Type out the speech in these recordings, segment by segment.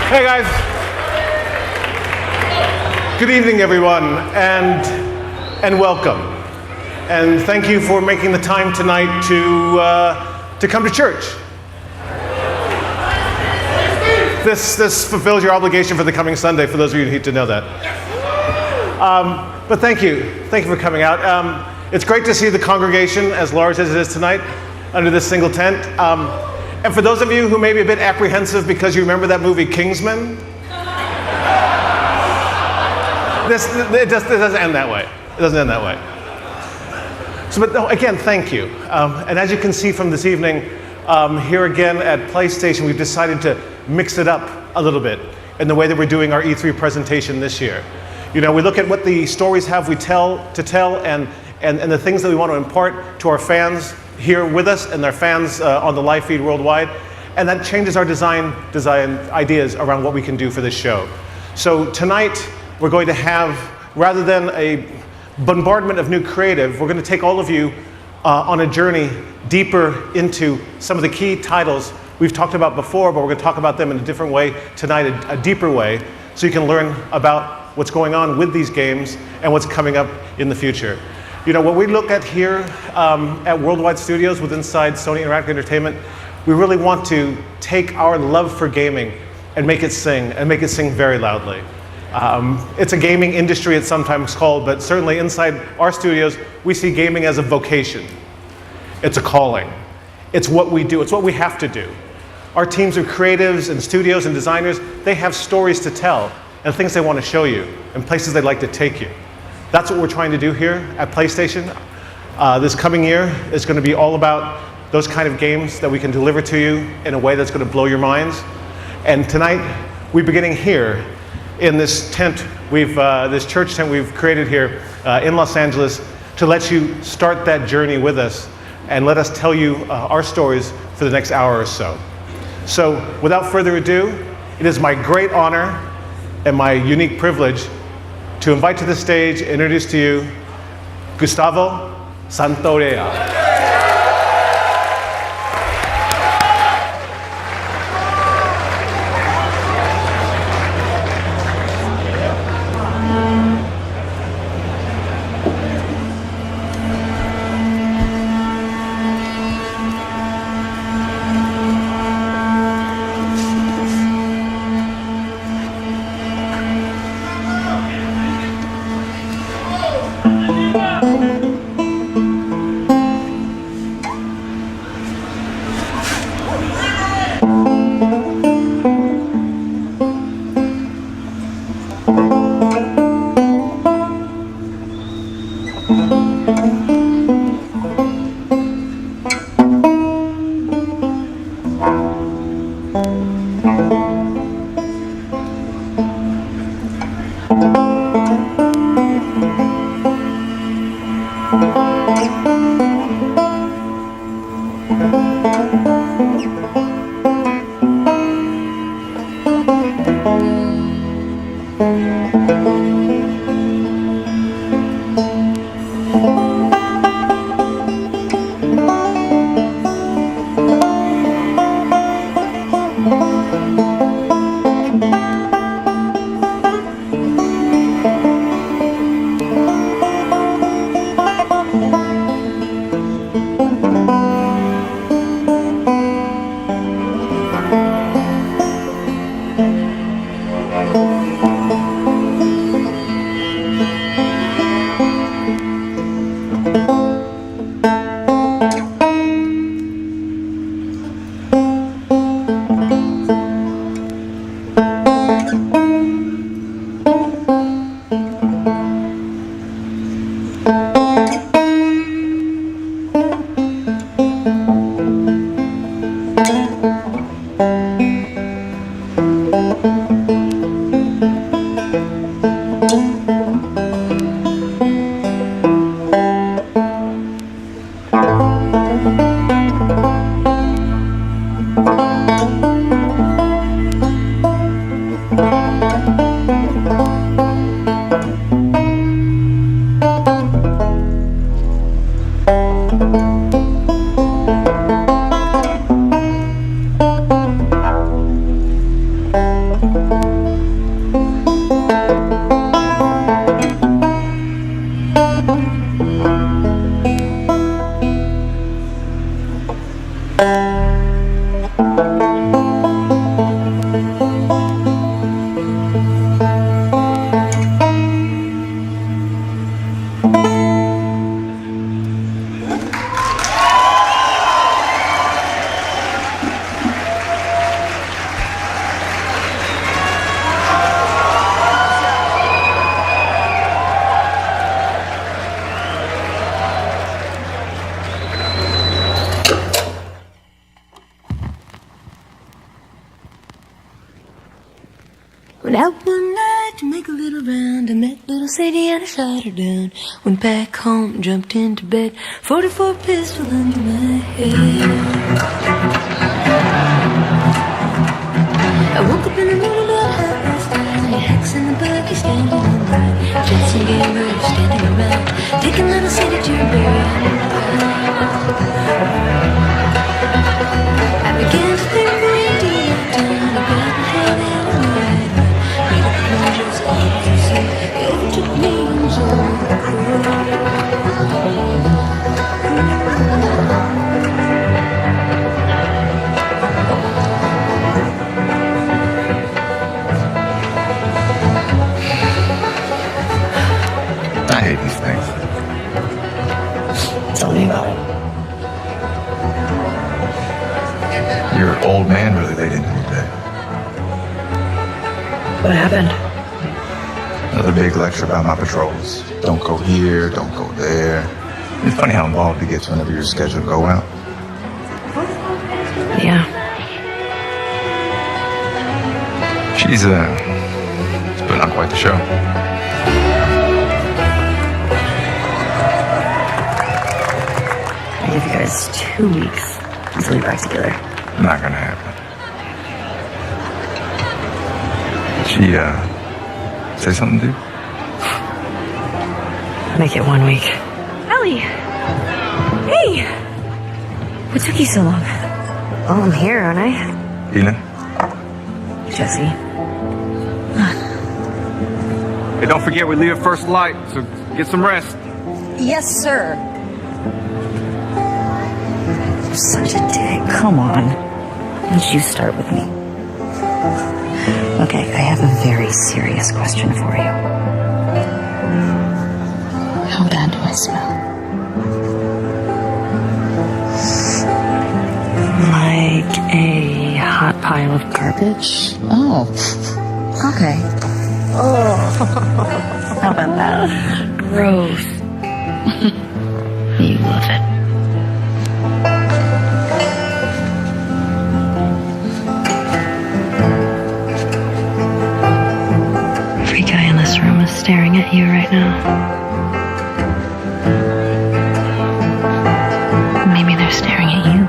Hey guys. Good evening, everyone, and welcome. And thank you for making the time tonight to come to church. This fulfills your obligation for the coming Sunday, for those of you who need to know that. But thank you for coming out. It's great to see the congregation as large as it is tonight under this single tent. And for those of you who may be a bit apprehensive because you remember that movie Kingsman, it doesn't end that way. It doesn't end that way. So, but no, again, thank you. And as you can see from this evening, here again at PlayStation, we've decided to mix it up a little bit in the way that we're doing our E3 presentation this year. You know, we look at what the stories have we tell and the things that we want to impart to our fans here with us and their fans on the live feed worldwide, and that changes our design ideas around what we can do for this show. So tonight we're going to have, rather than a bombardment of new creative, we're going to take all of you on a journey deeper into some of the key titles we've talked about before, but we're going to talk about them in a different way tonight, a deeper way, so you can learn about what's going on with these games and what's coming up in the future. You know, what we look at here at Worldwide Studios with inside Sony Interactive Entertainment, we really want to take our love for gaming and make it sing very loudly. It's a gaming industry, it's sometimes called, but certainly inside our studios, we see gaming as a vocation. It's a calling. It's what we do. It's what we have to do. Our teams of creatives and studios and designers, they have stories to tell and things they want to show you and places they'd like to take you. That's what we're trying to do here at PlayStation. This coming year is going to be all about those kind of games that we can deliver to you in a way that's going to blow your minds. And tonight, we're beginning here in this tent, this church tent we've created here in Los Angeles to let you start that journey with us and let us tell you our stories for the next hour or so. So without further ado, it is my great honor and my unique privilege to invite to the stage, introduce to you, Gustavo Santaolalla. Went out one night to make a little round. I met little Sadie and I shot her down. Went back home, jumped into bed. 44 pistol under my head. I woke up in the morning about 9:30. Hacks in the buggy standing on right. Jets and gamers standing around. Taking little Sadie to her burial. I began to think we did it down. I got my head in the right. Made up plunges, all to see. It took me I hate these things. Tell me about it. Your old man really laid into me today. What happened? Another big lecture about my patrols. Don't go here, don't go there. It's funny how involved he gets whenever you're scheduled to go out. Yeah. She's putting on quite the show. I give you guys 2 weeks until you're back together. Not gonna happen. She, say something, dude? Make it 1 week. Ellie! Hey! What took you so long? Oh, I'm here, aren't I? Ina? Jesse. Hey, don't forget we leave at first light, so get some rest. Yes, sir. You're such a dick. Come on. Why don't you start with me? Okay, I have a very serious question for you. How bad do I smell? Like a hot pile of garbage? Oh, okay. Oh, how about that? Gross. You love it. Every guy in this room is staring at you right now. Maybe they're staring at you.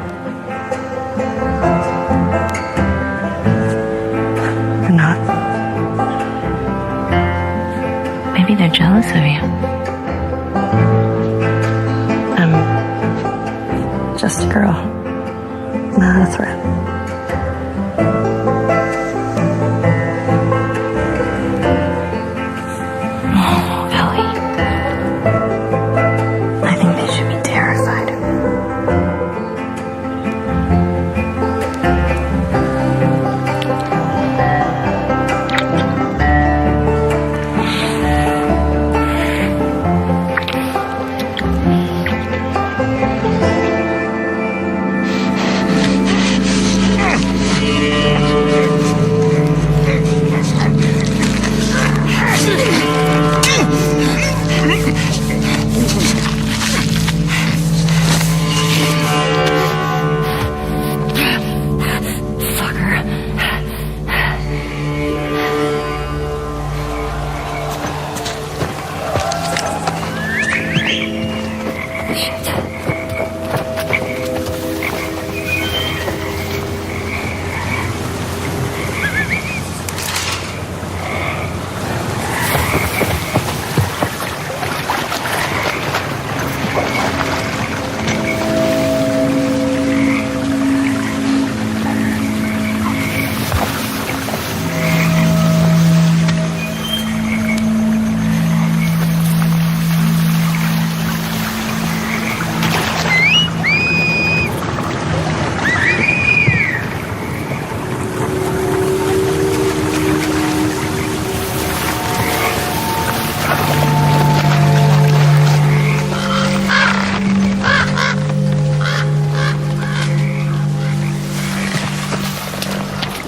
Or not. Maybe they're jealous of you. I'm just a girl, not a threat. Oh, Ellie. I think they should be terrified.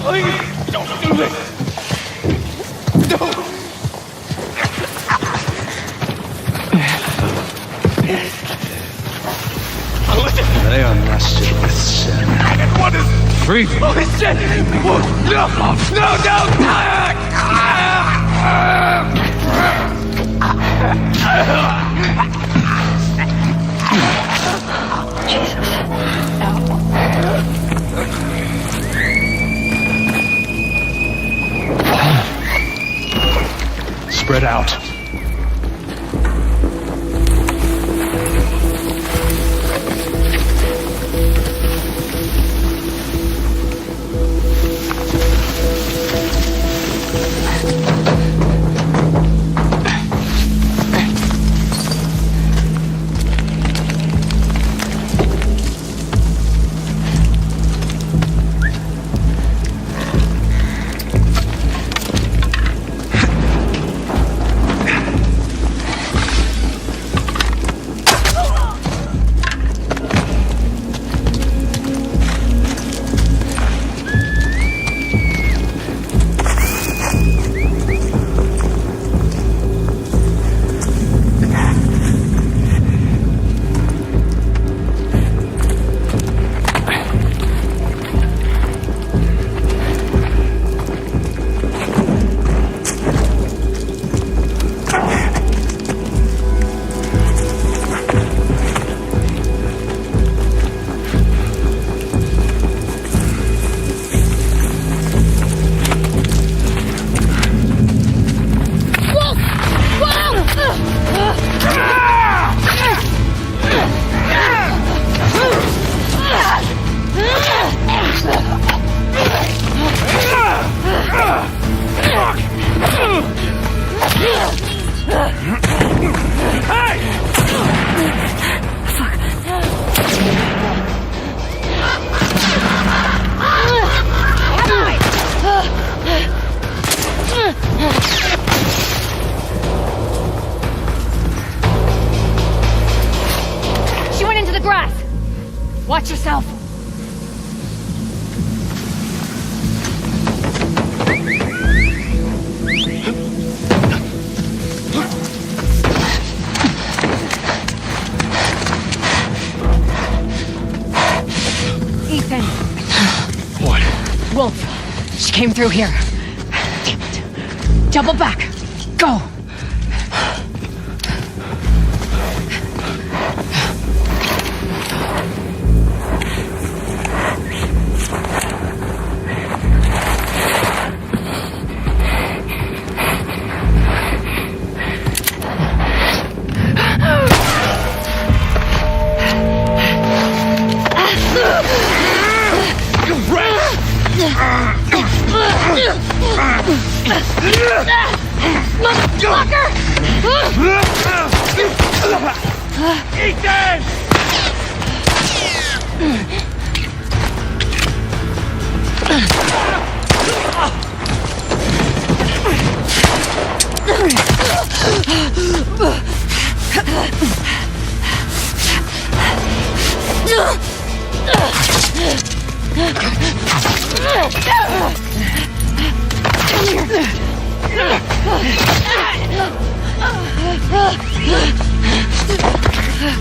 Please, don't do this. Don't. They are mastered with sin. What is... Breathe. Holy shit! No! No! No! Spread out. She went into the grass. Watch yourself. Ethan. What? Wolf. She came through here. Damn it. Double back. Go.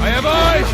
I have eyes!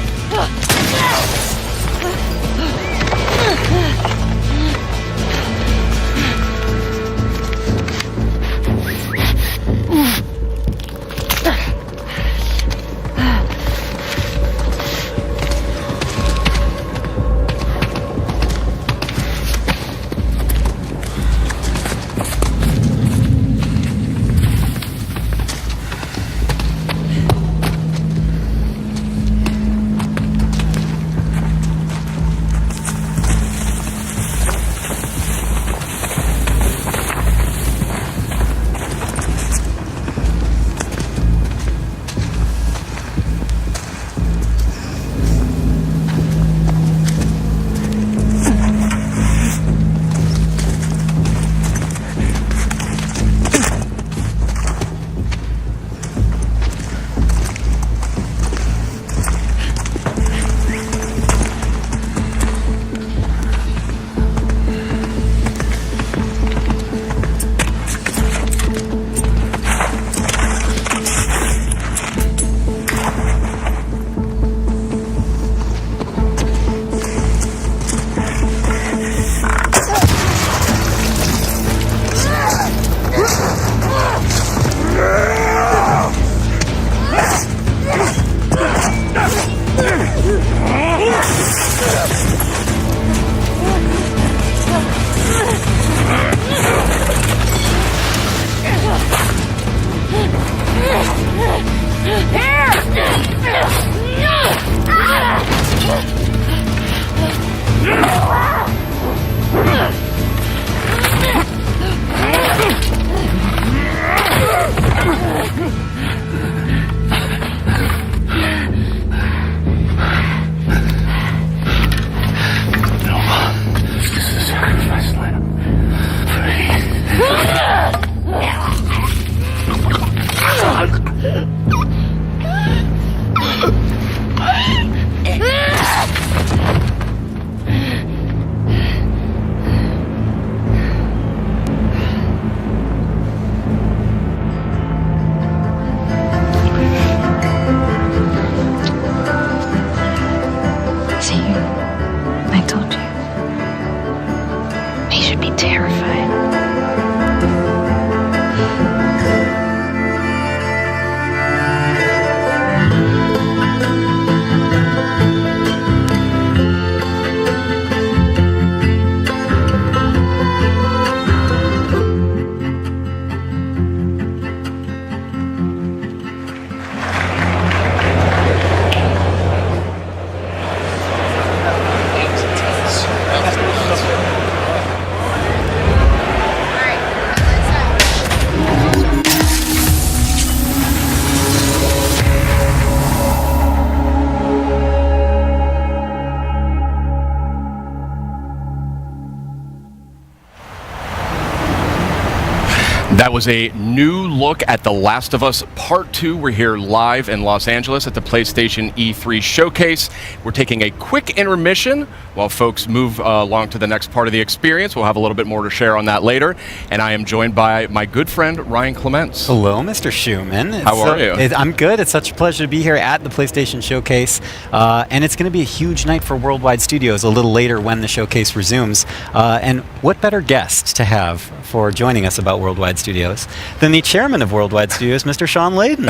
That was a new look at The Last of Us Part 2. We're here live in Los Angeles at the PlayStation E3 Showcase. We're taking a quick intermission while folks move along to the next part of the experience. We'll have a little bit more to share on that later. And I am joined by my good friend, Ryan Clements. Hello, Mr. Schumann. How are you? I'm good. It's such a pleasure to be here at the PlayStation Showcase. And it's going to be a huge night for Worldwide Studios a little later when the showcase resumes. And what better guest to have for joining us about Worldwide Studios than the chairman of Worldwide Studios, Mr. Sean Layden.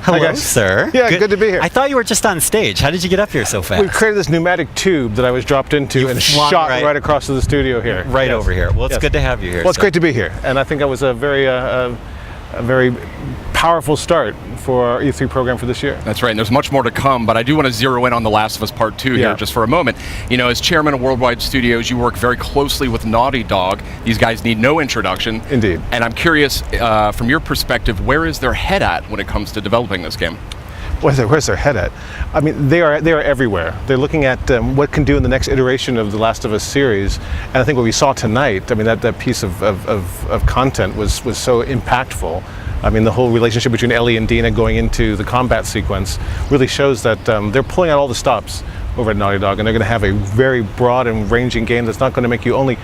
Hello, sir. Yeah, good to be here. I thought you were just on stage. How did you get up here so fast? We created this pneumatic tube that I was dropped into and shot right across to the studio here. Right over here. Well, it's good to have you here. Well, it's great to be here. And I think that was a very powerful start for our E3 program for this year. That's right, and there's much more to come, but I do want to zero in on The Last of Us Part 2 here just for a moment. You know, as chairman of Worldwide Studios, you work very closely with Naughty Dog. These guys need no introduction. Indeed. And I'm curious, from your perspective, where is their head at when it comes to developing this game? Where's their head at? I mean, they are everywhere. They're looking at what can do in the next iteration of the Last of Us series, and I think what we saw tonight, I mean, that piece of content was so impactful. I mean, the whole relationship between Ellie and Dina going into the combat sequence really shows that they're pulling out all the stops over at Naughty Dog, and they're going to have a very broad and ranging game that's not going to make you only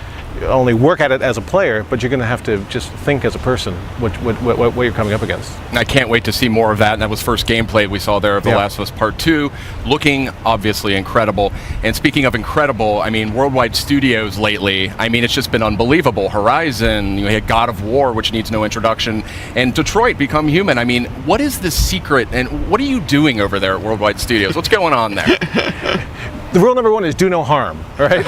work at it as a player, but you're going to have to just think as a person what you're coming up against. And I can't wait to see more of that. And that was first gameplay we saw there of The Last of Us Part 2, looking obviously incredible. And speaking of incredible, I mean, Worldwide Studios lately, I mean, it's just been unbelievable. Horizon, you had God of War, which needs no introduction, and Detroit Become Human. I mean, what is the secret, and what are you doing over there at Worldwide Studios? What's going on there? The rule number one is do no harm, right?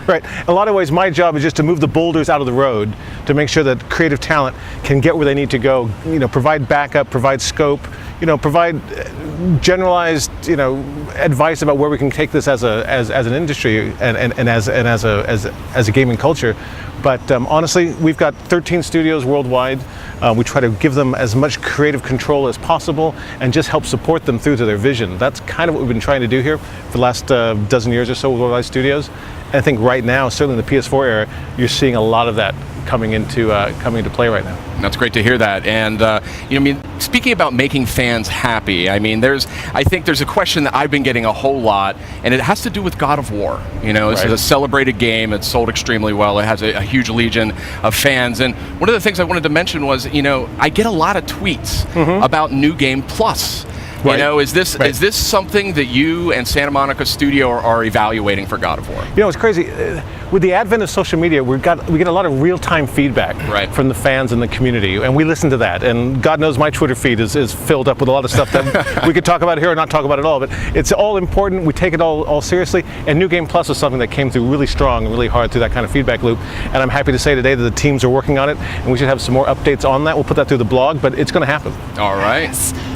Right. In a lot of ways, my job is just to move the boulders out of the road to make sure that creative talent can get where they need to go. You know, provide backup, provide scope. You know, provide generalized, advice about where we can take this as an industry and as a gaming culture. But honestly, we've got 13 studios worldwide. We try to give them as much creative control as possible and just help support them through to their vision. That's kind of what we've been trying to do here for the last dozen years or so with Worldwide Studios. And I think right now, certainly in the PS4 era, you're seeing a lot of that coming into play right now. That's great to hear that. And I mean, speaking about making fans happy, I mean, I think there's a question that I've been getting a whole lot, and it has to do with God of War. You know, this is a celebrated game. It's sold extremely well. It has a huge legion of fans. And one of the things I wanted to mention was, I get a lot of tweets about New Game Plus. You know, is this something that you and Santa Monica Studio are evaluating for God of War? You know, it's crazy. With the advent of social media, we get a lot of real-time feedback from the fans and the community, and we listen to that. And God knows my Twitter feed is filled up with a lot of stuff that we could talk about here or not talk about at all. But it's all important. We take it all seriously. And New Game Plus is something that came through really strong and really hard through that kind of feedback loop. And I'm happy to say today that the teams are working on it, and we should have some more updates on that. We'll put that through the blog, but it's going to happen. All right.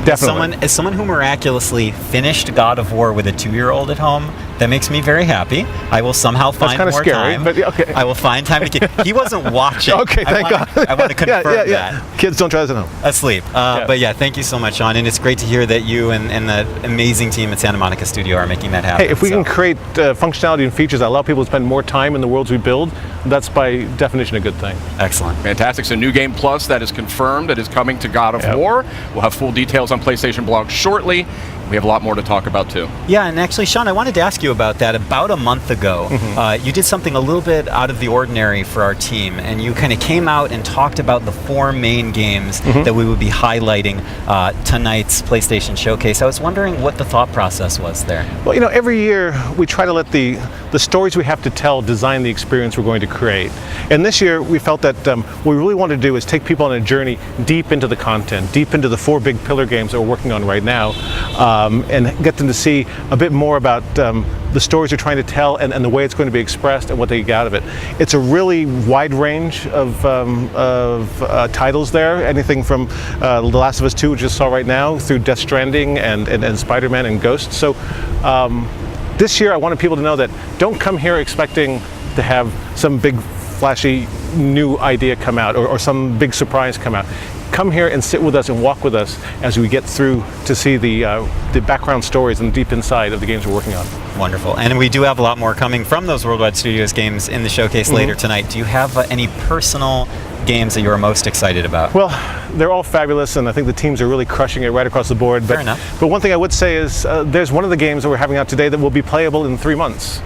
Definitely. As someone who miraculously finished God of War with a 2-year-old at home, that makes me very happy. I will somehow find more scary, time. But okay. I will find time to keep. He wasn't watching. Okay, thank God. I want to confirm that. Kids don't try this at home. Asleep. But yeah, thank you so much, Sean. And it's great to hear that you and the amazing team at Santa Monica Studio are making that happen. Hey, if we can create functionality and features that allow people to spend more time in the worlds we build, that's by definition a good thing. Excellent. Fantastic. So New Game Plus, that is confirmed. That is coming to God of War. We'll have full details on PlayStation Blog shortly. We have a lot more to talk about too. Yeah, and actually, Sean, I wanted to ask you about that. About a month ago, you did something a little bit out of the ordinary for our team, and you kind of came out and talked about the 4 main games that we would be highlighting tonight's PlayStation Showcase. I was wondering what the thought process was there. Well, you know, every year we try to let the stories we have to tell design the experience we're going to create. And this year we felt that what we really want to do is take people on a journey deep into the content, deep into the 4 big pillar games that we're working on right now. And get them to see a bit more about the stories you're trying to tell and the way it's going to be expressed and what they get out of it. It's a really wide range of titles there, anything from The Last of Us 2, which you just saw right now, through Death Stranding and Spider-Man and Ghost. So this year I wanted people to know that don't come here expecting to have some big flashy new idea come out or some big surprise come out. Come here and sit with us and walk with us as we get through to see the background stories and deep inside of the games we're working on. Wonderful. And we do have a lot more coming from those Worldwide Studios games in the showcase later tonight. Do you have any personal games that you're most excited about? Well, they're all fabulous, and I think the teams are really crushing it right across the board. Fair enough. But one thing I would say is there's one of the games that we're having out today that will be playable in 3 months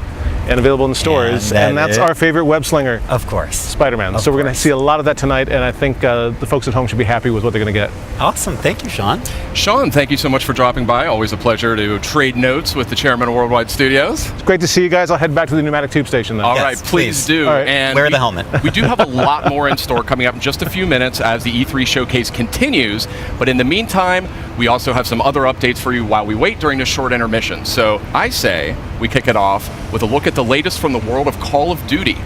and available in stores, and that's our favorite web slinger. Of course. Spider-Man. So we're going to see a lot of that tonight, and I think the folks at home should be happy with what they're going to get. Awesome. Thank you, Sean. Sean, thank you so much for dropping by. Always a pleasure to trade notes with the chairman of Worldwide Studios. It's great to see you guys. I'll head back to the pneumatic tube station then. All Yes, right, please do. All right. And Wear the helmet. We do have a lot more in store coming up in just a few minutes as the E3 showcase continues. But in the meantime, we also have some other updates for you while we wait during this short intermission. So I say we kick it off with a look at the latest from the world of Call of Duty.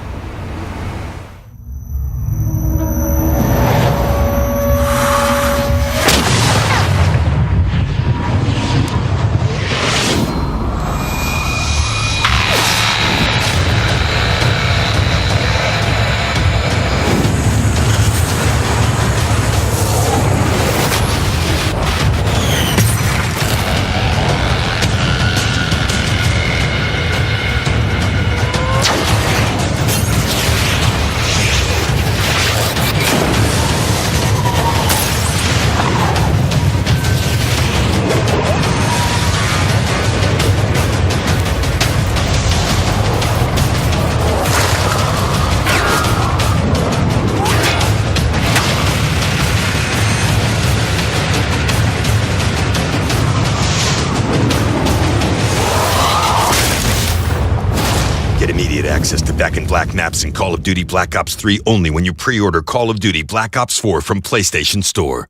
Get immediate access to Back in Black maps in Call of Duty Black Ops 3 only when you pre-order Call of Duty Black Ops 4 from PlayStation Store.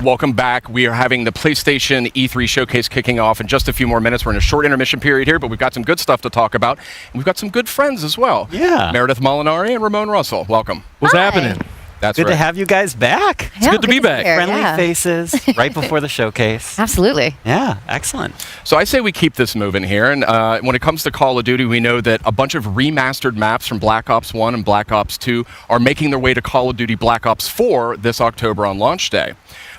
Welcome back. We are having the PlayStation E3 showcase kicking off in just a few more minutes. We're in a short intermission period here, but we've got some good stuff to talk about. And we've got some good friends as well. Yeah. Meredith Molinari and Ramon Russell. Welcome. What's happening? That's Good right. to have you guys back. It's good to be back. Friendly faces right before the showcase. Absolutely. Yeah, excellent. So I say we keep this moving here. And when it comes to Call of Duty, we know that a bunch of remastered maps from Black Ops 1 and Black Ops 2 are making their way to Call of Duty Black Ops 4 this October on launch day.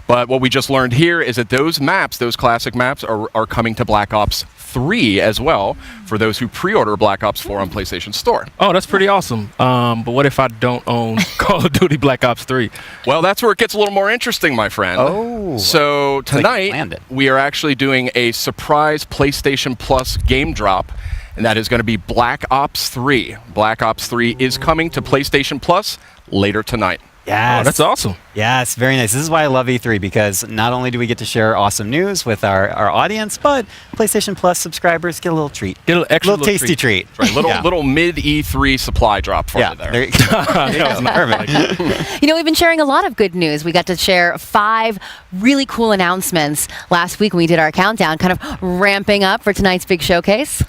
But what we just learned here is that those maps, those classic maps, are coming to Black Ops 3 as well for those who pre-order Black Ops 4 on PlayStation Store. Oh, that's pretty awesome. But what if I don't own Call of Duty Black Ops 3? Well, that's where it gets a little more interesting, my friend. Oh. So like you tonight, planned it. we are actually doing a surprise PlayStation Plus game drop, and that is going to be Black Ops 3. Black Ops 3 is coming to PlayStation Plus later tonight. Yes. Oh, that's awesome. Yes, very nice. This is why I love E3, because not only do we get to share awesome news with our audience, but PlayStation Plus subscribers get a little treat. Get a little extra little tasty treat. Right, little mid E3 supply drop for Yeah, you there. there you go. There you go. Perfect. You know, we've been sharing a lot of good news. We got to share 5 really cool announcements last week when we did our countdown, kind of ramping up for tonight's big showcase.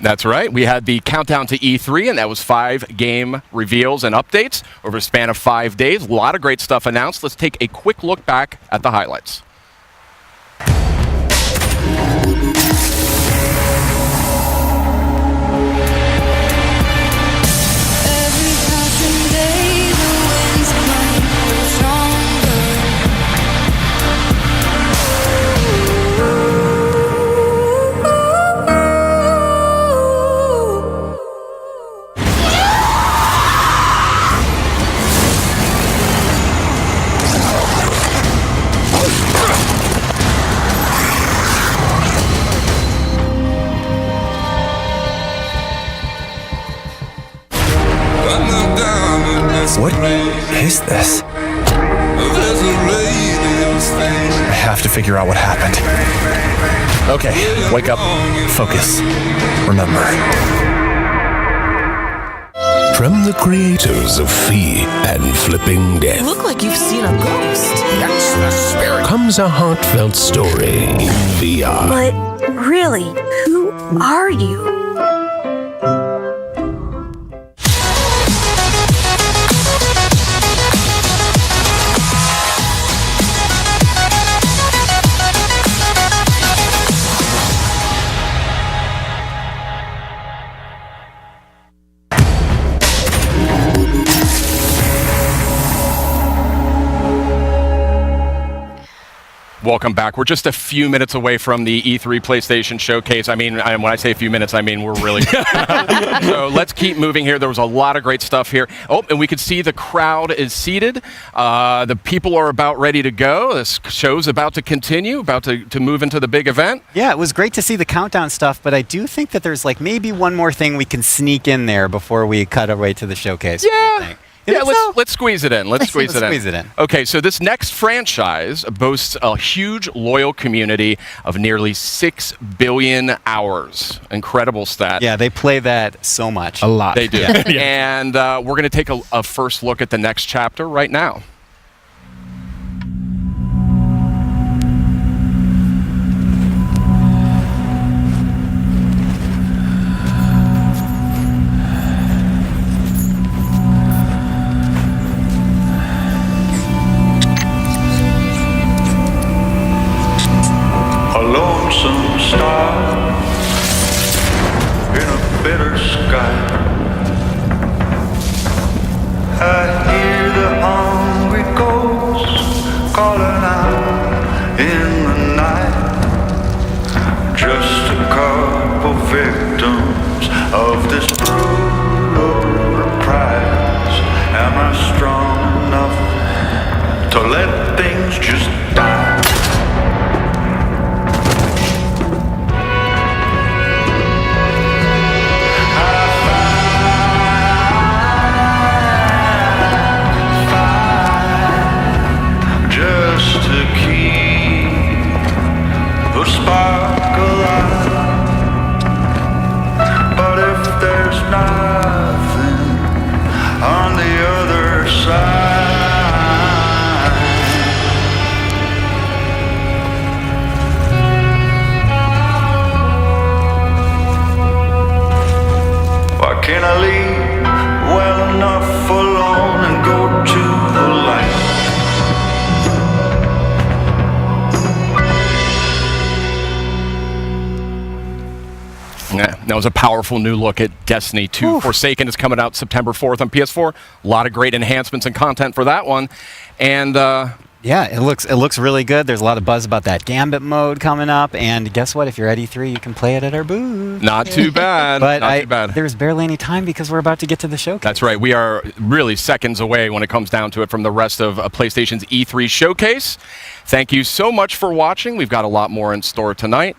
That's right. We had the countdown to E3, and that was 5 game reveals and updates over a span of 5 days. A lot of great stuff announced. Let's take a quick look back at the highlights. What is this? I have to figure out what happened. Okay, wake up. Focus. Remember. From the creators of Fee and Flipping Death. You look like you've seen a ghost. That's the spirit. Comes a heartfelt story in VR. But really, who are you? Welcome back. We're just a few minutes away from the E3 PlayStation Showcase. I mean, when I say a few minutes, I mean we're really... So let's keep moving here. There was a lot of great stuff here. Oh, and we could see the crowd is seated. The people are about ready to go. This show's about to continue, about to move into the big event. Yeah, it was great to see the countdown stuff, but I do think that there's like maybe one more thing we can sneak in there before we cut away to the showcase. Yeah. Yeah, let's squeeze it in. Let's squeeze it in. Okay, so this next franchise boasts a huge loyal community of nearly 6 billion hours. Incredible stat. Yeah, they play that so much. A lot. They do. And we're going to take a first look at the next chapter right now. Lonesome star in a bitter sky. I hear the hungry ghosts calling out in the night. Just a couple victims of this brutal reprise. Am I strong enough to let things just die? Spark alive. But if there's nothing on the other side, why can't I leave well enough alone and go to the light? Yeah, that was a powerful new look at Destiny 2. Forsaken is coming out September 4th on PS4. A lot of great enhancements and content for that one. And yeah, it looks really good. There's a lot of buzz about that Gambit mode coming up. And guess what? If you're at E3, you can play it at our booth. Not too bad. But not too bad. There's barely any time because we're about to get to the showcase. That's right. We are really seconds away when it comes down to it from the rest of PlayStation's E3 showcase. Thank you so much for watching. We've got a lot more in store tonight.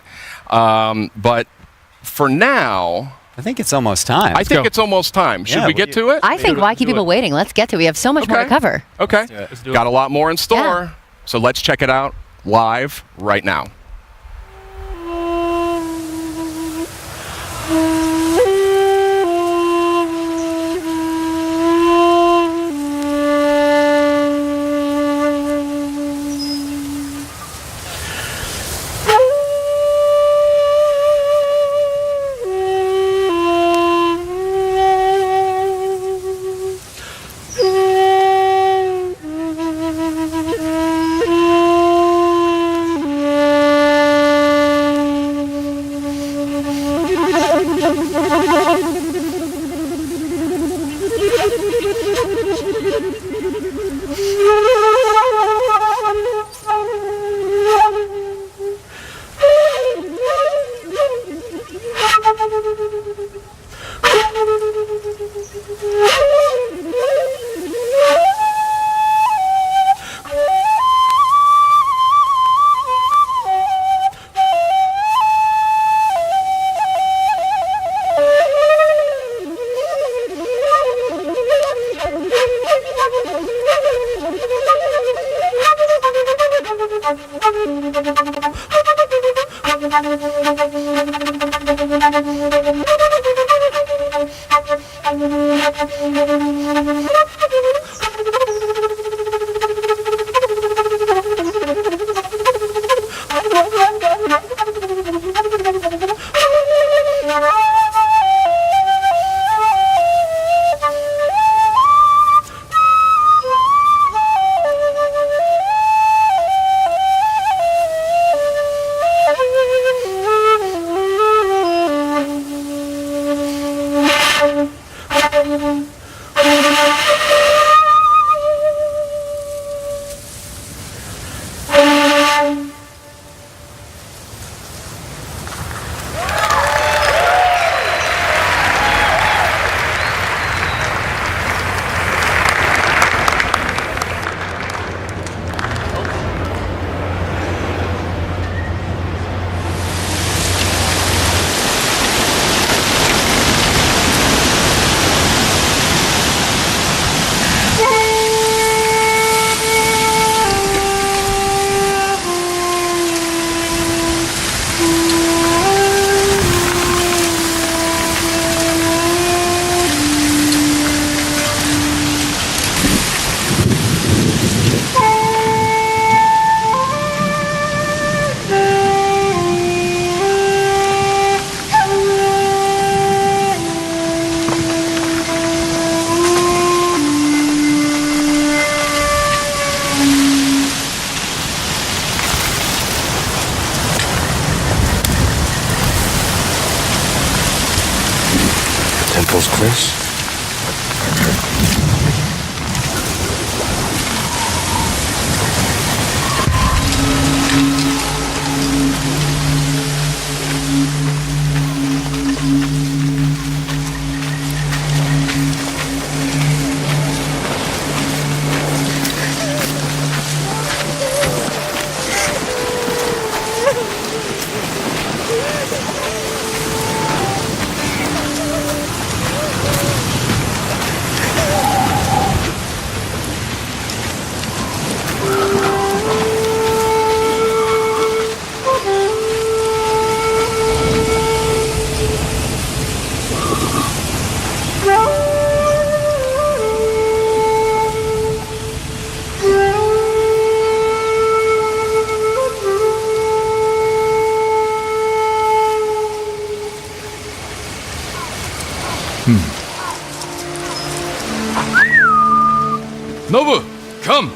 But for now, I think it's almost time. I think it's almost time. Should we get to it? I think why keep people waiting? Let's get to it. We have so much more to cover. Okay. Got a lot more in store. So let's check it out live right now. Fish? Nobu, come!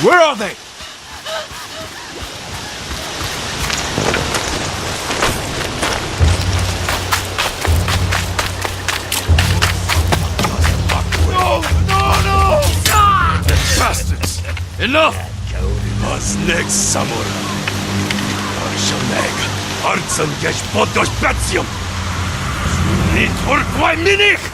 Where are they? No! Bastards! Enough! Was next samurai? Arshoneg, Artsan Gesh Podosh Batsium! Niet voor kwai minig!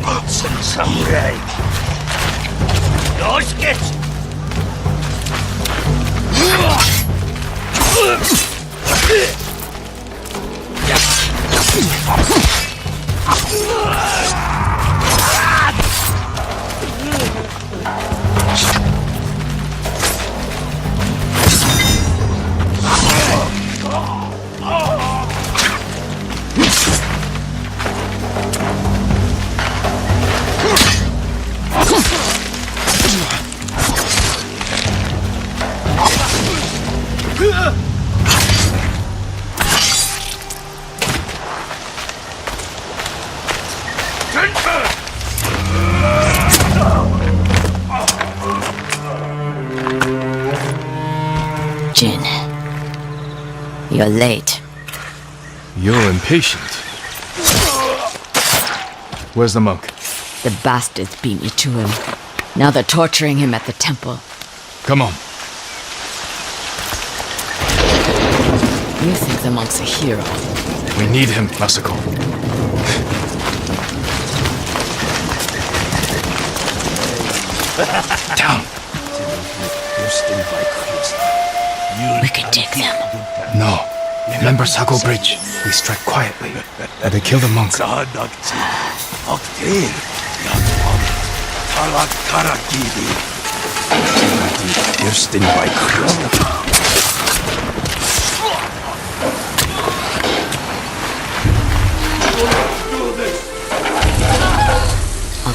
Artsan Samurai! Los geht's! Jin, you're late. You're impatient. Where's the monk? The bastards beat me to him. Now they're torturing him at the temple. Come on. You think the monk's a hero? We need him, Masako. Down. We can take them. No. Remember Sako Bridge. We strike quietly. And they kill the monk. I'll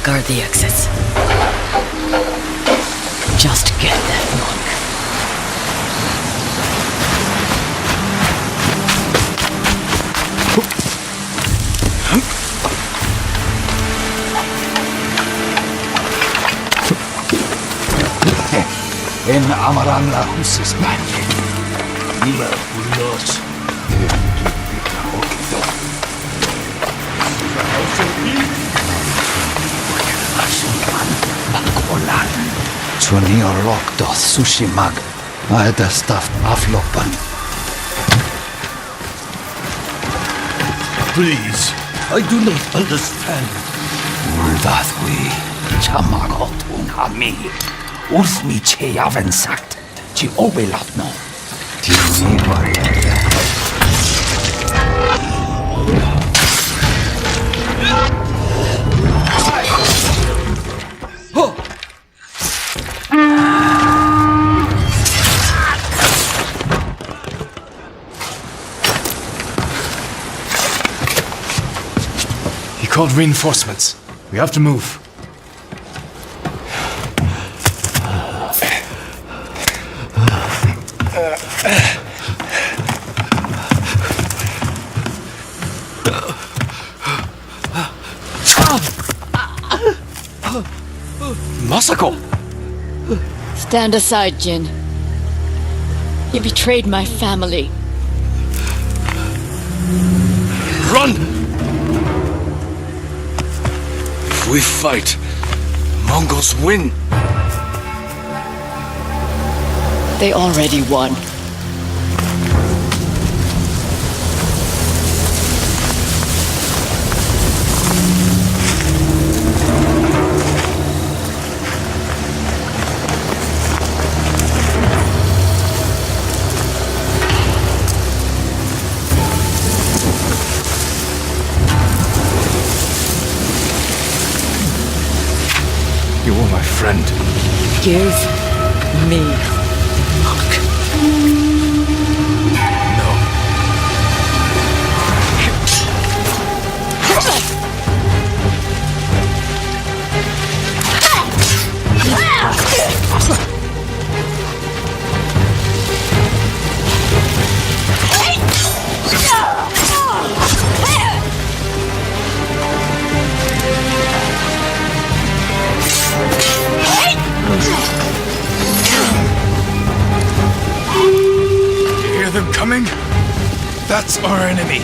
guard the exits. Just get that monk. En amaran la husis manje. Nila ulos. Chuni orokto sushi mag. Aeda staff aflopan. Please, I do not understand. Uldadwi, chamagotun hami. Ursmi cheyaven sagt. tu obey maintenant. He called reinforcements. We have to move. Masako! Stand aside, Jin. You betrayed my family. Run! If we fight, Mongols win. They already won. You were my friend. Give me luck. No. You hear them coming? That's our enemy.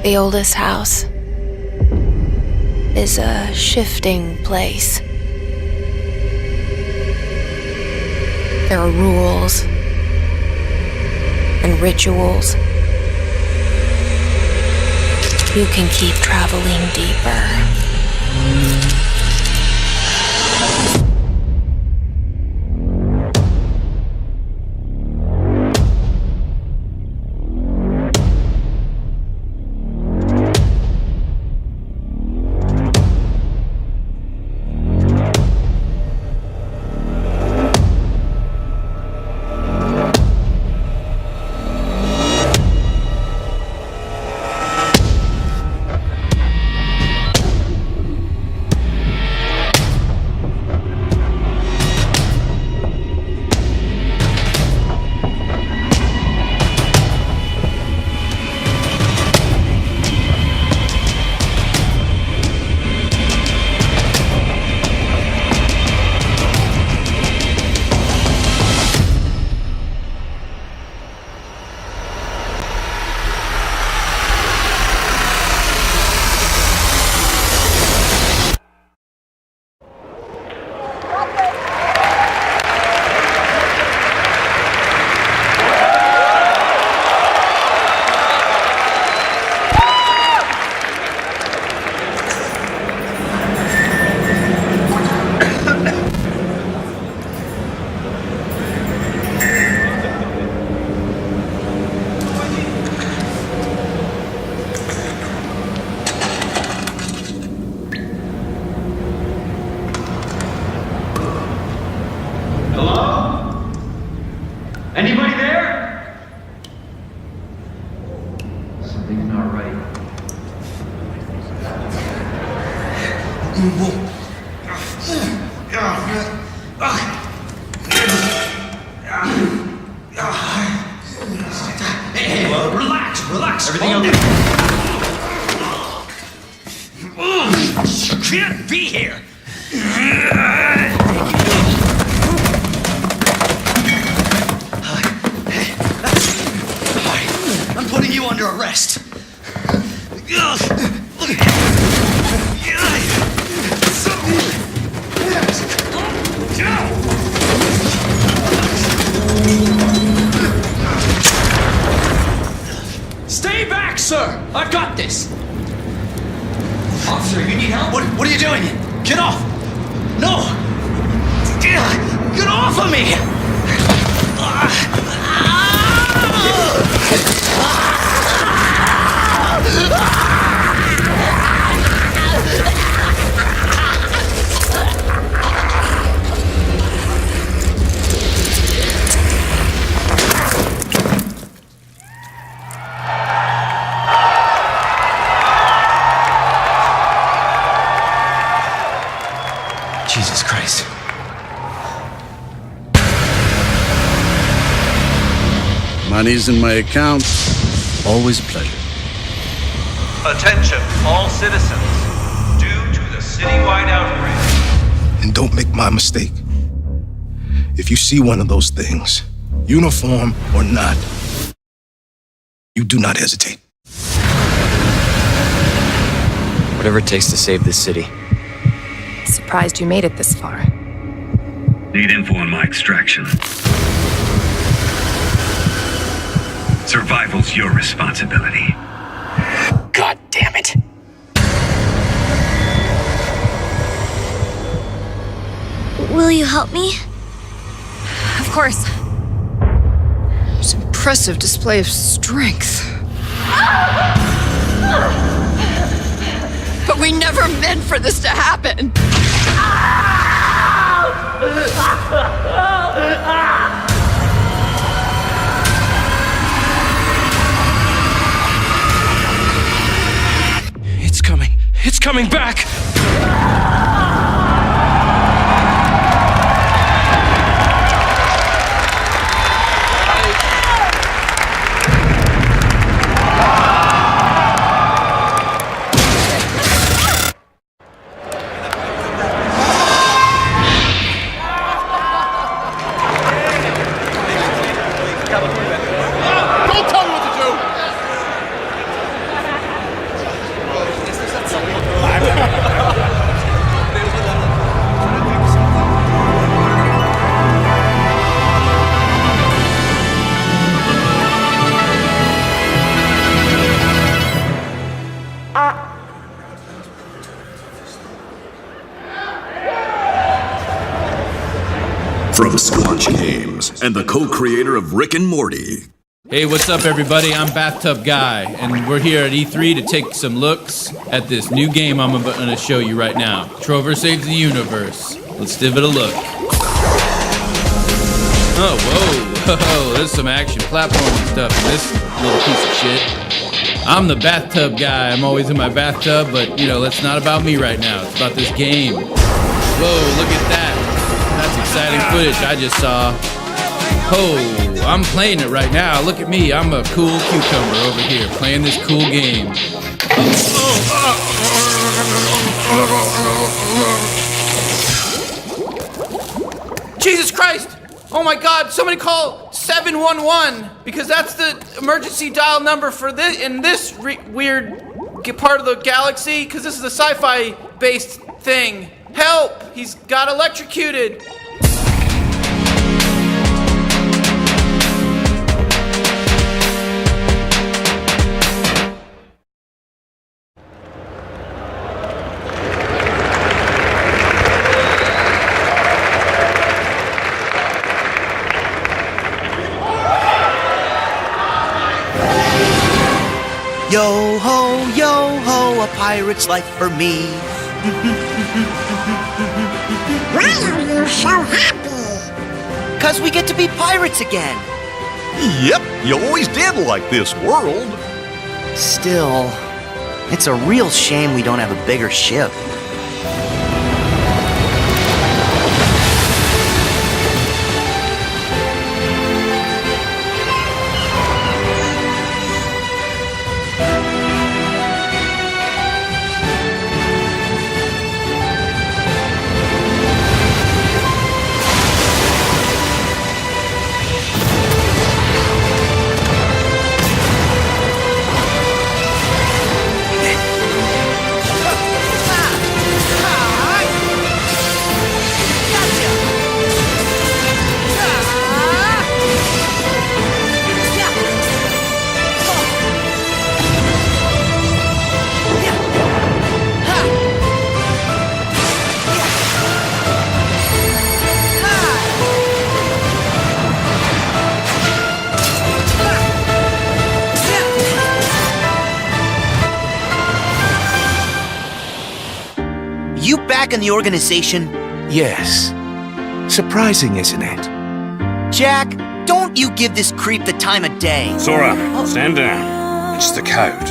The oldest house is a shifting place. There are rules and rituals. You can keep traveling deeper. Something's not right. Hey, relax. Everything okay? You can't be here. I'm putting you under arrest. Stay back, sir! I've got this! Officer, you need help? What are you doing? Get off! No! Get off of me! Jesus Christ. Money's in my account. Always a pleasure. Attention, all citizens. Due to the citywide outbreak. And don't make my mistake. If you see one of those things, uniform or not, you do not hesitate. Whatever it takes to save this city. Surprised you made it this far. Need info on my extraction. Survival's your responsibility. God damn it. Will you help me? Of course. It's an impressive display of strength. But we never meant for this to happen. It's coming back! Don't tell me what to do! From Squanch Games and the co-creator of Rick and Morty. Hey, what's up, everybody? I'm Bathtub Guy, and we're here at E3 to take some looks at this new game I'm going to show you right now. Trover Saves the Universe. Let's give it a look. Oh, whoa, there's some action platforming stuff in this little piece of shit. I'm the Bathtub Guy. I'm always in my bathtub, but, you know, that's not about me right now. It's about this game. Whoa, look at that. That's exciting footage I just saw. Oh, I'm playing it right now. Look at me. I'm a cool cucumber over here playing this cool game. Jesus Christ! Oh my God, somebody call 711 because that's the emergency dial number for this in this weird part of the galaxy because this is a sci-fi based thing. Help! He's got electrocuted. Yo ho, a pirate's life for me. Why are you so happy? 'Cause we get to be pirates again. Yep, you always did like this world. Still, it's a real shame we don't have a bigger ship. You back in the organization? Yes. Surprising, isn't it? Jack, don't you give this creep the time of day. Sora, stand down. It's the code.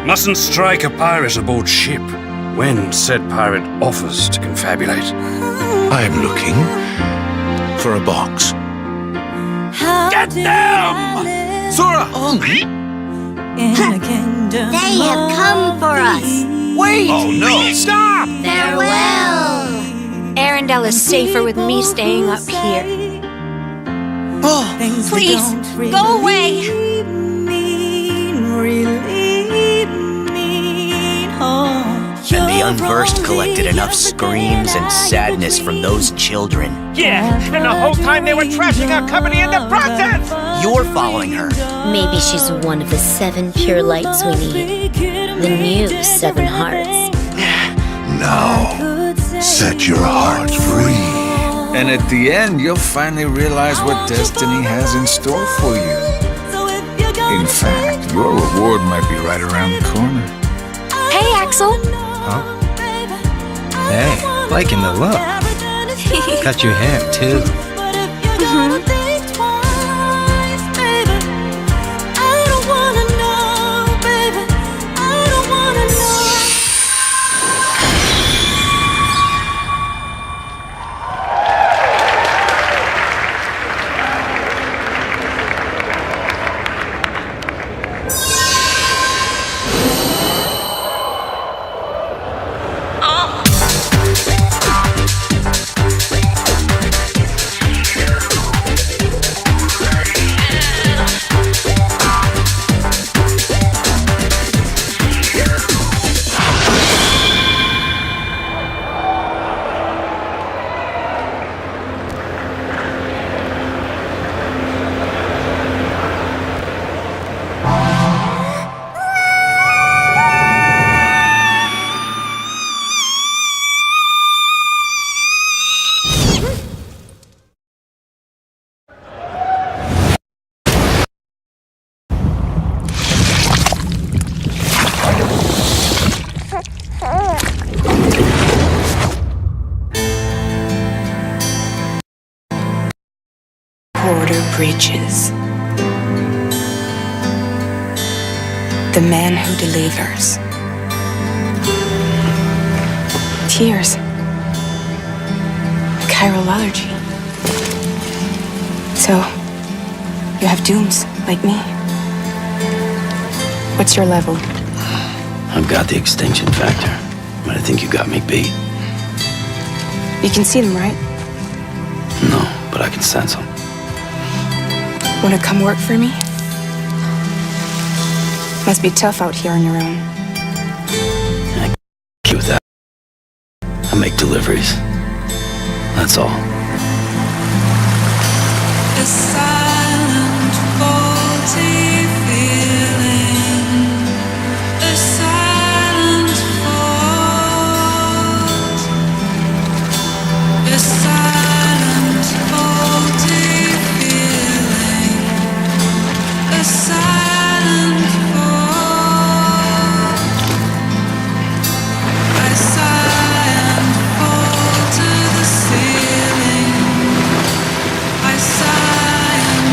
Mustn't strike a pirate aboard ship when said pirate offers to confabulate. I am looking for a box. Get them! Sora! They have come for us. Wait! Oh no! Stop! Farewell. Arendelle is safer with me staying up here. Oh, Please, go away! And the unversed collected enough screams and sadness from those children. Yeah, and the whole time they were trashing our company in the process! You're following her. Maybe she's one of the 7 pure lights we need. The new 7 hearts. Now, set your heart free. And at the end, you'll finally realize what destiny has in store for you. In fact, your reward might be right around the corner. Hey, Axel! Huh? Hey, liking the look. Cut your hair, too. Breaches. The man who delivers. Tears. Chiral allergy. So, you have dooms like me. What's your level? I've got the extinction factor, but I think you got me beat. You can see them, right? No, but I can sense them. Wanna come work for me? Must be tough out here on your own. I can't with that. I make deliveries. That's all. A silent, faulty feeling. A silent fault. A silent, faulty feeling. A silent fault. I sigh and fall to the ceiling. I sigh and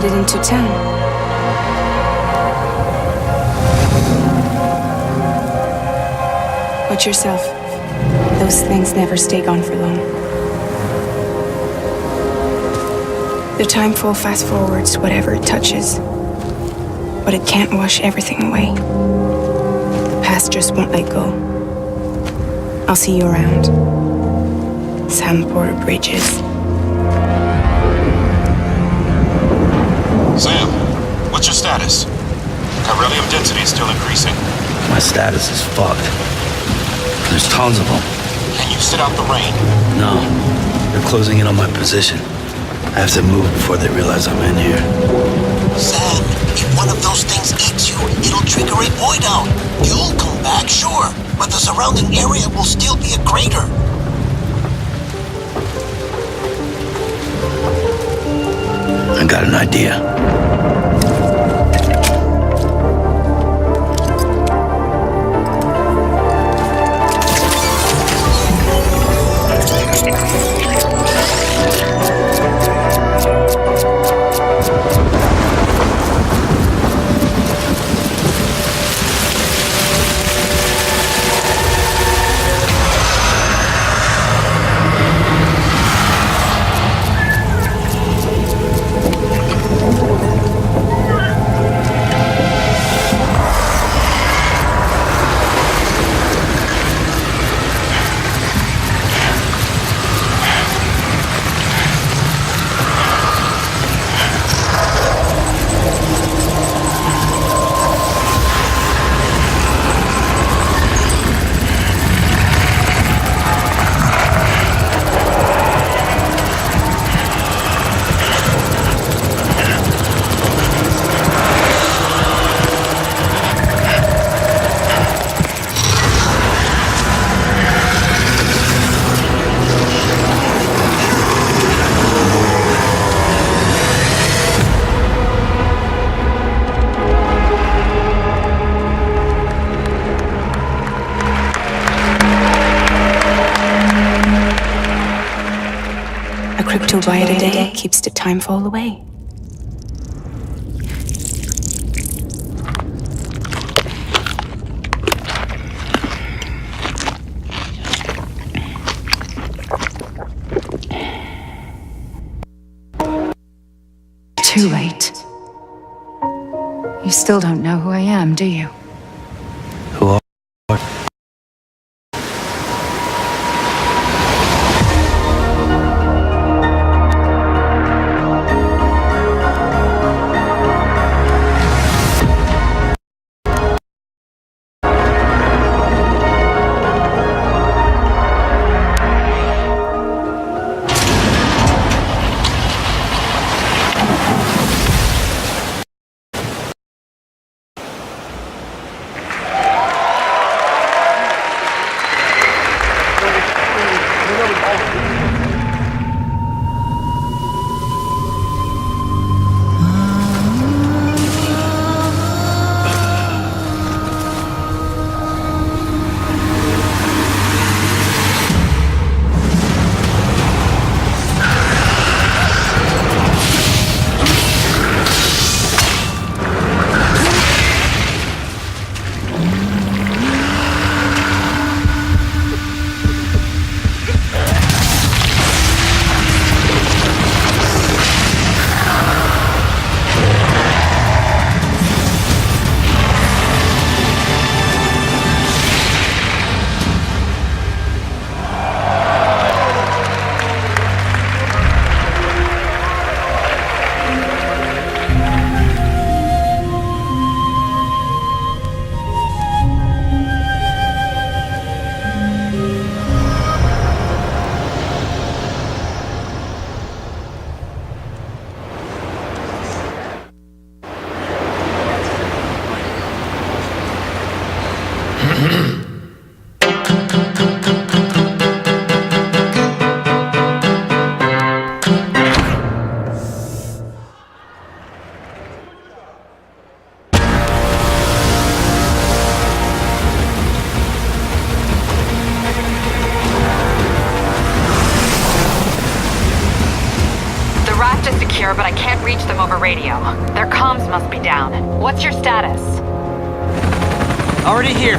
headed into town. Watch yourself. Those things never stay gone for long. The timefall fast forwards whatever it touches, but it can't wash everything away. The past just won't let go. I'll see you around. Sam Porter Bridges. Sam, what's your status? Chiralium density is still increasing. My status is fucked. There's tons of them. Can you sit out the rain? No, they're closing in on my position. I have to move before they realize I'm in here. Sam, if one of those things eats you, it'll trigger a void out. You'll come back, sure, but the surrounding area will still be a crater. I got an idea. Crypto bite a day keeps the timefall away. Too late. You still don't know who I am, do you? Who are secure, but I can't reach them over radio. Their comms must be down. What's your status? Already here.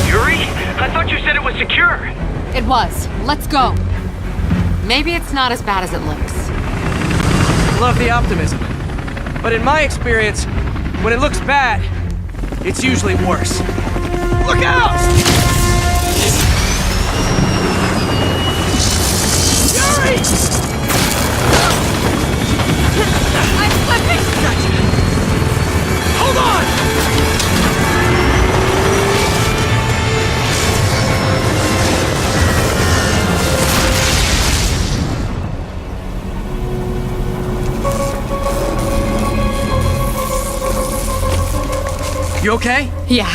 Yuri? I thought you said it was secure. It was. Let's go. Maybe it's not as bad as it looks. Love the optimism. But in my experience, when it looks bad, it's usually worse. Look out! Yuri! I'm slipping! Gotcha. Hold on! You okay? Yeah.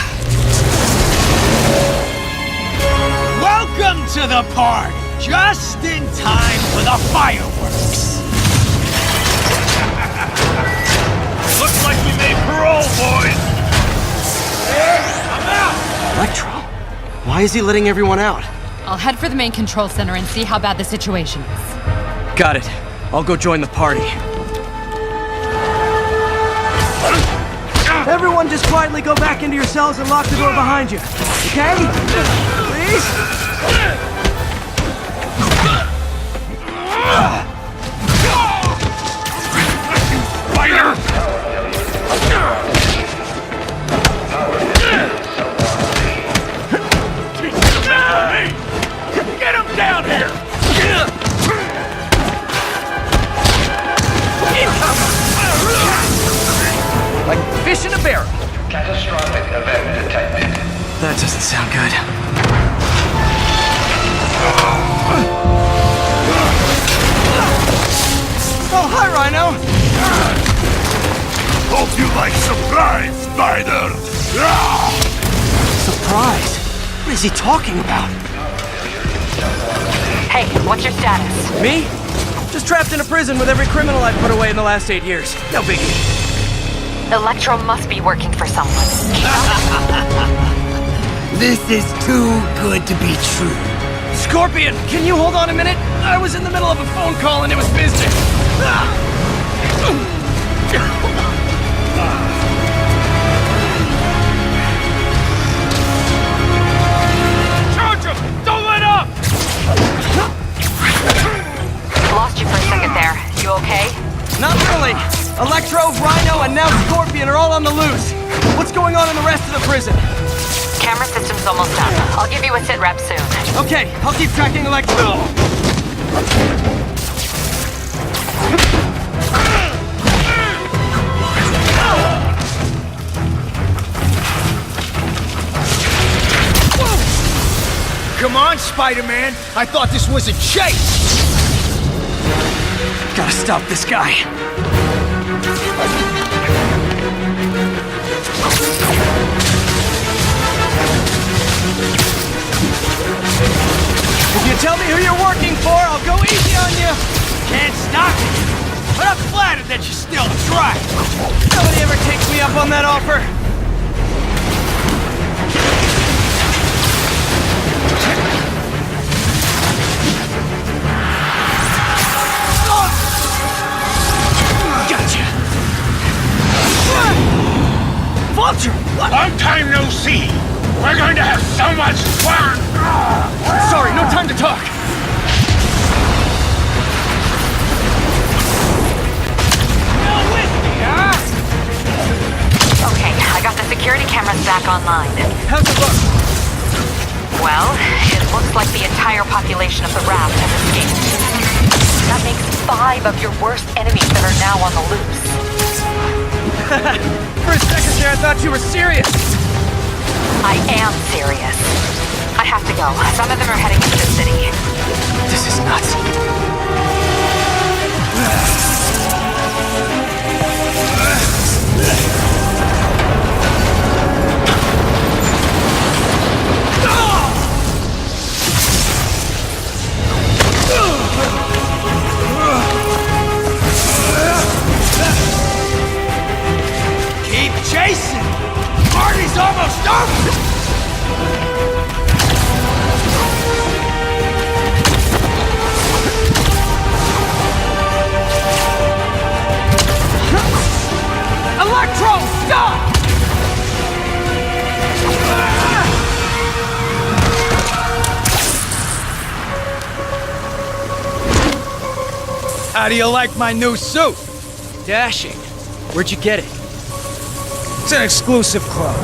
Welcome to the party! Just in time for the fireworks! Looks like we made parole, boys! I'm out! Electro? Why is he letting everyone out? I'll head for the main control center and see how bad the situation is. Got it. I'll go join the party. Everyone just quietly go back into your cells and lock the door behind you. Okay? Please? Spider! Get him down here! Like fish in a barrel. Catastrophic event detected. That doesn't sound good. Oh, hi, Rhino! Hope you like surprise, Spider! Surprise? What is he talking about? Hey, what's your status? Me? Just trapped in a prison with every criminal I've put away in the last 8 years. No biggie. Electro must be working for someone. This is too good to be true. Scorpion, can you hold on a minute? I was in the middle of a phone call and it was business. Charge him! Don't let up! Lost you for a second there. You okay? Not really. Electro, Rhino, and now Scorpion are all on the loose. What's going on in the rest of the prison? Camera system's almost up. I'll give you a sit rep soon. Okay, I'll keep tracking Electro. Come on, Spider-Man! I thought this was a chase! Gotta stop this guy. If you tell me who you're working for, I'll go easy on you. Can't stop it! But I'm flattered that you still try! Nobody ever takes me up on that offer. Gotcha! Vulture! What? Long time no see! We're going to have so much fun! Sorry, no time to talk! Okay, I got the security cameras back online. How's it look? Well, it looks like the entire population of the raft has escaped. That makes 5 of your worst enemies that are now on the loose. For a second there, I thought you were serious. I am serious. I have to go. Some of them are heading into the city. This is nuts. Keep chasing! Party's almost over! How do you like my new suit? Dashing. Where'd you get it? It's an exclusive club.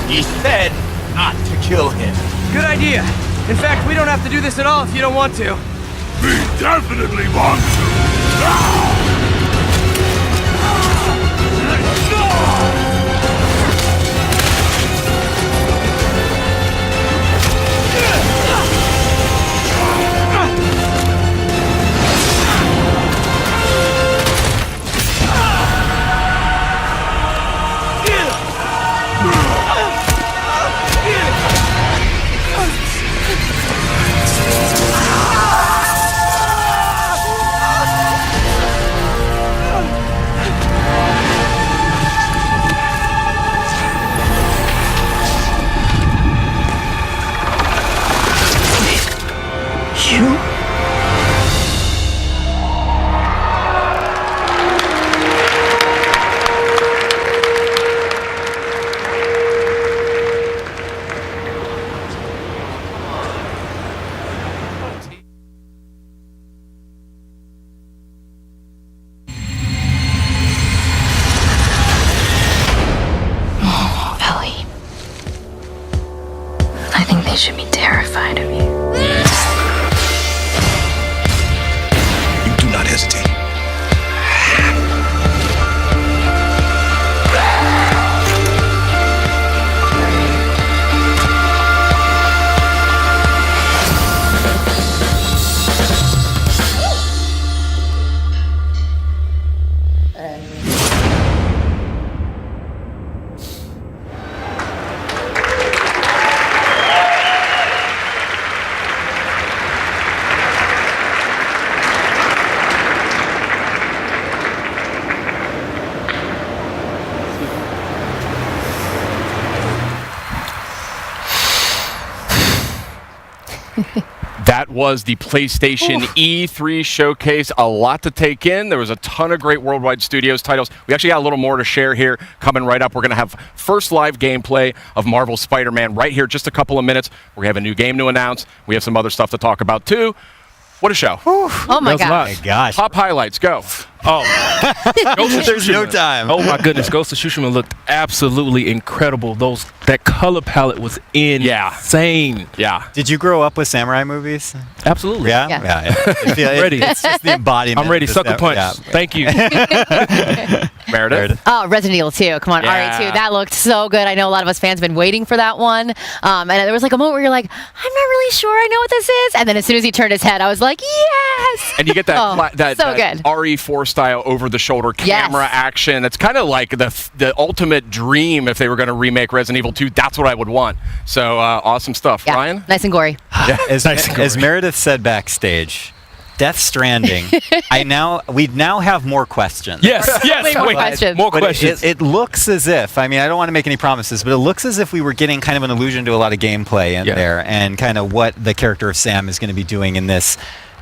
He said not to kill him. Good idea. In fact, we don't have to do this at all if you don't want to. We definitely want to. I think they should be terrified of you. You do not hesitate. That was the PlayStation E3 showcase. A lot to take in. There was a ton of great Worldwide Studios titles. We actually got a little more to share here coming right up. We're going to have first live gameplay of Marvel's Spider-Man right here, just a couple of minutes. We have a new game to announce. We have some other stuff to talk about too. What a show. Oh my gosh. Top highlights, go. Oh, There's no time. Oh my goodness, Ghost of Tsushima looked absolutely incredible. That color palette was insane. Yeah. Did you grow up with samurai movies? Absolutely. Yeah. I feel Ready. It's just the embodiment. I'm ready. of Sucker that- punch. yeah. Thank you. Meredith. Oh, Resident Evil 2. Come on, Yeah. RE2. That looked so good. I know a lot of us fans have been waiting for that one. And there was like a moment where you're like, I'm not really sure I know what this is. And then as soon as he turned his head, I was like, yes! And you get that so that good. RE4 style over-the-shoulder camera action. It's kind of like the ultimate dream if they were going to remake Resident Evil 2. That's what I would want. So awesome stuff. Yeah. Ryan? Nice and gory. As Meredith said backstage, Death Stranding. We now have more questions. Yes. More questions. More But questions. it looks as if, I mean, I don't want to make any promises, but it looks as if we were getting kind of an allusion to a lot of gameplay in there and kind of what the character of Sam is going to be doing in this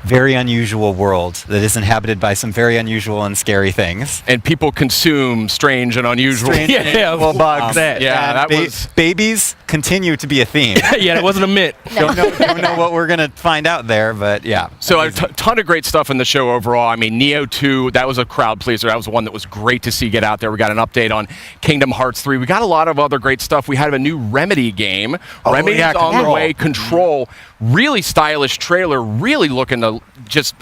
very unusual world that is inhabited by some very unusual and scary things. And people consume strange and unusual. Bugs. That was... Babies continue to be a theme. Yeah, that wasn't a myth. Don't know what we're going to find out there, but yeah. So a ton of great stuff in the show overall. I mean, Neo 2, that was a crowd pleaser. That was one that was great to see get out there. We got an update on Kingdom Hearts 3. We got a lot of other great stuff. We had a new Remedy game. Remedy's on the way. Control. Really stylish trailer. Really looking to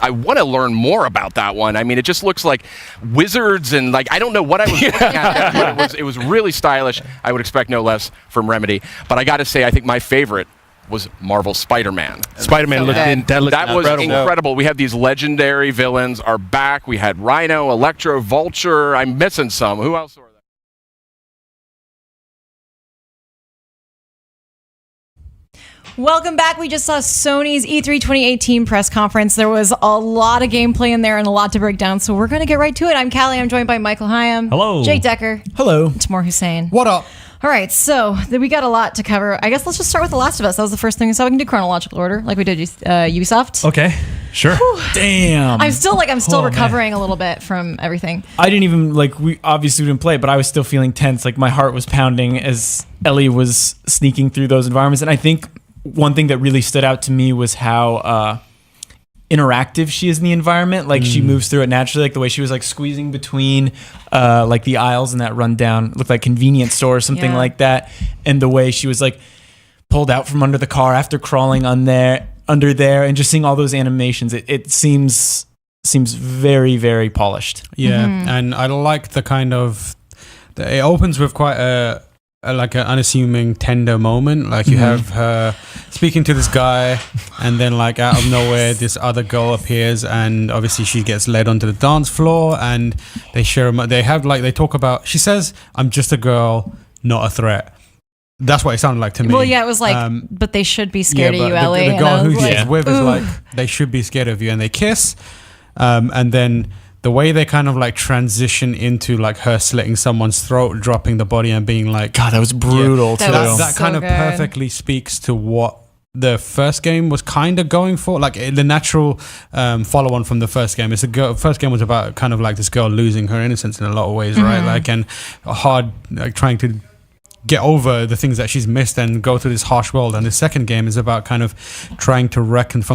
I want to learn more about that one. I mean, it just looks like wizards and like, I don't know what I was looking at there, but it was really stylish. I would expect no less from Remedy. But I got to say, I think my favorite was Marvel's Spider-Man. Spider-Man that was incredible. We have these legendary villains are back. We had Rhino, Electro, Vulture. I'm missing some. Who else were there? Welcome back. We just saw Sony's E3 2018 press conference. There was a lot of gameplay in there and a lot to break down, so we're going to get right to it. I'm Callie. I'm joined by Michael Hyam. Hello. Jake Decker. Hello. And Tamor Hussein. What up? All right, so we got a lot to cover. I guess let's just start with The Last of Us. That was the first thing we saw. We can do chronological order, like we did Ubisoft. Okay, sure. Whew. Damn. I'm still recovering a little bit from everything. I didn't even, we obviously didn't play, but I was still feeling tense. Like, my heart was pounding as Ellie was sneaking through those environments. And I think one thing that really stood out to me was how interactive she is in the environment. Like, she moves through it naturally, like the way she was like squeezing between like the aisles in that rundown, looked like convenience store or something like that, and the way she was like pulled out from under the car after crawling under there and just seeing all those animations, it seems very, very polished. Yeah, and I like the kind of it opens with quite like an unassuming tender moment. Like, you have her speaking to this guy, and then like out of nowhere this other girl appears, and obviously she gets led onto the dance floor, and they talk about, she says, "I'm just a girl, not a threat." That's what it sounded like to me. Well, yeah, it was like, but they should be scared of you, Ellie. The girl who she's with is like, they should be scared of you, and they kiss, and then the way they kind of like transition into like her slitting someone's throat, dropping the body, and being like, God, that was brutal too. That kind of perfectly speaks to what the first game was kind of going for. Like, the natural follow-on from the first game. First game was about kind of like this girl losing her innocence in a lot of ways, right? Like, and hard, like trying to get over the things that she's missed and go through this harsh world. And the second game is about kind of trying to reconcile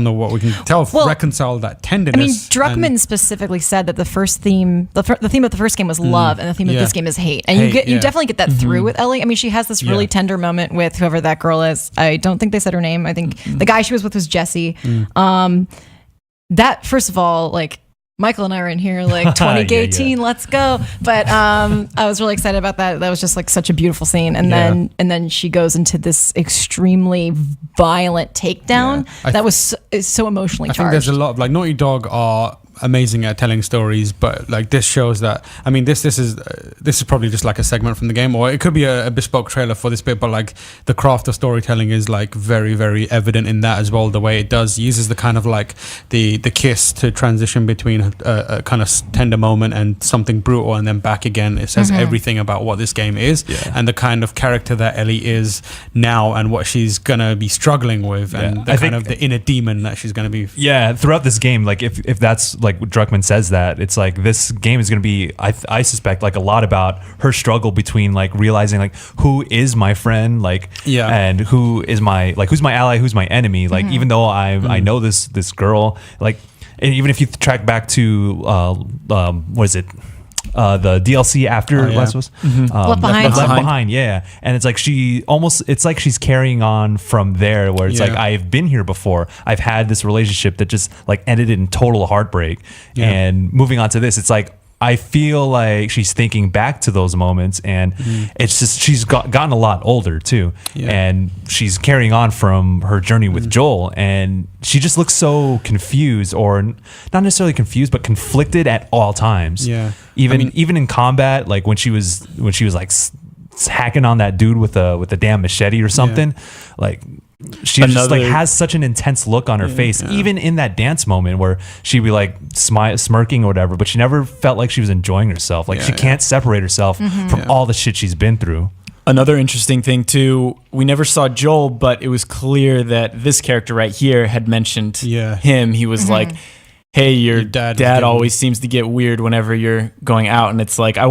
that tenderness. I mean, Druckmann specifically said that the theme of the first game was love, and the theme of this game is hate. And you definitely get that through with Ellie. I mean, she has this really tender moment with whoever that girl is. I don't think they said her name. I think the guy she was with was Jesse. That, first of all, like, Michael and I were in here like 2018, let's go. But I was really excited about that. That was just like such a beautiful scene. And then she goes into this extremely violent takedown that was so emotionally charged. I think there's a lot of, like, Naughty Dog are amazing at telling stories, but like this shows that, I mean, this is probably just like a segment from the game, or it could be a bespoke trailer for this bit, but like the craft of storytelling is like very, very evident in that as well. The way it uses the kind of like the kiss to transition between a kind of tender moment and something brutal, and then back again. It says everything about what this game is and the kind of character that Ellie is now, and what she's gonna be struggling with, and the inner demon that she's gonna be. Yeah, throughout this game, like if that's like Druckmann says that, it's like this game is going to be, I suspect, like a lot about her struggle between like realizing like who is my friend, like and who's my ally, who's my enemy. Like, even though I know this girl, like, and even if you track back to what is it? The DLC after Last of Us, Left Behind, yeah. And it's like it's like she's carrying on from there, where it's like, I've been here before. I've had this relationship that just like ended in total heartbreak, and moving on to this, it's like I feel like she's thinking back to those moments, and it's just she's gotten a lot older too, and she's carrying on from her journey with Joel, and she just looks so confused, or not necessarily confused, but conflicted at all times. Yeah, even in combat, like when she was like hacking on that dude with a damn machete or something, like. She just like has such an intense look on her face, even in that dance moment where she'd be like smirking or whatever, but she never felt like she was enjoying herself. Like she can't separate herself from all the shit she's been through. Another interesting thing too, we never saw Joel, but it was clear that this character right here had mentioned him. He was like, hey, your dad always seems to get weird whenever you're going out. And it's like, I want